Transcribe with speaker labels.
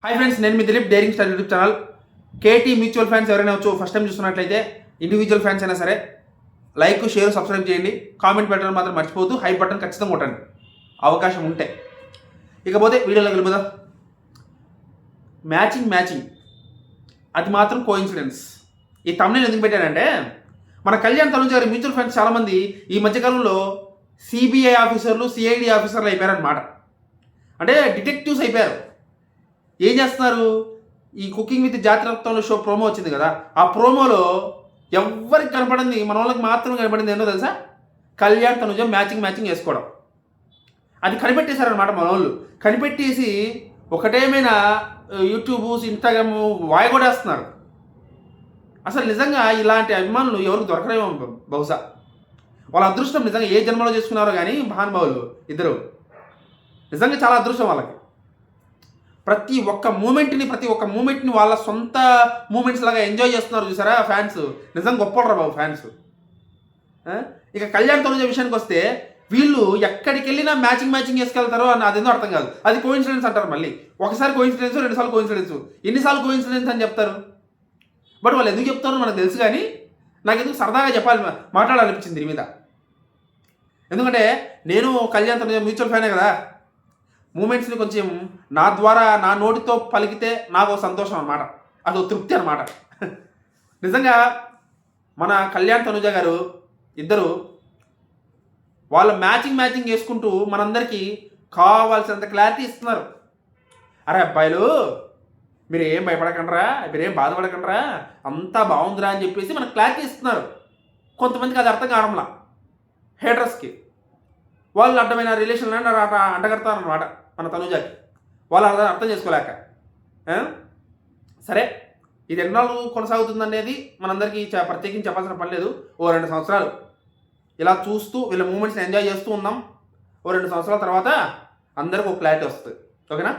Speaker 1: Hi friends, నేను మీ Dilip daring star YouTube channel. KT mutual fans ఎవరైనా వచ్చు ఫస్ట్ టైం చూస్తున్నట్లయితే ఇండివిజువల్ ఫ్యాన్స్ అయినా సరే లైక్, షేర్, సబ్స్క్రైబ్ చేయండి. కామెంట్ పెట్టడం మాత్రం మర్చిపోతూ హై బటన్ ఖచ్చితంగా కొట్టండి అవకాశం ఉంటే. ఇకపోతే వీడియోలో వెళ్ళిపోదాం. మ్యాచింగ్ అది మాత్రం కోఇన్సిడెన్స్. ఈ తమ్నెయిల్ ఎందుకు పెట్టానంటే, మన కళ్యాణ్ తనుజ గారి మ్యూచువల్ ఫండ్స్ చాలామంది ఈ మధ్యకాలంలో సిబిఐ ఆఫీసర్లు, సిఐడి ఆఫీసర్లు అయిపోయారనమాట. అంటే డిటెక్టివ్స్ అయిపోయారు. ఏం చేస్తున్నారు? ఈ కుకింగ్ విత్ జాతిరత్నంలో షో ప్రోమో వచ్చింది కదా, ఆ ప్రోమోలో ఎవరికి కనపడింది, మన వాళ్ళకి మాత్రం కనపడింది ఏంటో తెలుసా? కళ్యాణ్ తనుజ మ్యాచింగ్ వేసుకోవడం. అది కనిపెట్టేశారనమాట మన వాళ్ళు. కనిపెట్టేసి ఒకటేమైనా యూట్యూబ్, ఇన్స్టాగ్రామ్ వాయగొడేస్తున్నారు. అసలు నిజంగా ఇలాంటి అభిమానులు ఎవరికి దొరకలేమో బహుశా. వాళ్ళ అదృష్టం నిజంగా ఏ జన్మలో చేసుకున్నారో కానీ మహానుభావులు ఇద్దరు నిజంగా చాలా అదృష్టం వాళ్ళకి. ప్రతి ఒక్క మూమెంట్ని వాళ్ళ సొంత మూమెంట్స్ లాగా ఎంజాయ్ చేస్తున్నారు చూసారా ఫ్యాన్స్. నిజంగా గొప్పరా బాబు ఫ్యాన్స్. ఇక కళ్యాణ్ తనుజ విషయానికి వస్తే, వీళ్ళు ఎక్కడికి వెళ్ళినా మ్యాచింగ్ వేసుకెళ్తారో అని అదేందో అర్థం కాదు. అది కోఇన్సిడెన్స్ అంటారు. మళ్ళీ ఒకసారి కోఇన్సిడెన్స్, 2 సార్లు కోఇన్సిడెన్స్, ఎన్నిసార్లు కోఇన్సిడెన్స్ అని చెప్తారు. బట్ వాళ్ళు ఎందుకు చెప్తారో మనకు తెలుసు, కానీ నాకు ఎందుకు సరదాగా మాట్లాడాలనిపించింది దీని మీద. ఎందుకంటే నేను కళ్యాణ్ తనుజ మ్యూచువల్ ఫ్యానే కదా. మూమెంట్స్ని కొంచెం నా ద్వారా, నా నోటితో పలికితే నాకు సంతోషం అనమాట, అదో తృప్తి అనమాట. నిజంగా మన కళ్యాణ్ తనుజ గారు ఇద్దరు వాళ్ళు మ్యాచింగ్ వేసుకుంటూ మనందరికీ కావాల్సినంత క్లారిటీ ఇస్తున్నారు. అరే అబ్బాయిలు, మీరు ఏం భయపడకండిరా, మీరు ఏం బాధపడకండిరా, అంతా బాగుందిరా అని చెప్పేసి మనకు క్లారిటీ ఇస్తున్నారు. కొంతమందికి అది అర్థం కావడంలా, హేటర్స్కి. వాళ్ళు అడ్డమైన రిలేషన్లో అంటగడతారనమాట మన తనుజాకి. వాళ్ళు అర్థం చేసుకోలేక. సరే, ఇది ఎన్నాళ్ళు కొనసాగుతుందనేది మనందరికీ ప్రత్యేకించి చెప్పాల్సిన పని లేదు. ఓ 2 సంవత్సరాలు ఇలా చూస్తూ వీళ్ళ మూమెంట్స్ని ఎంజాయ్ చేస్తూ ఉన్నాం. ఓ 2 సంవత్సరాల తర్వాత అందరికీ ఒక క్లారిటీ వస్తుంది. ఓకేనా?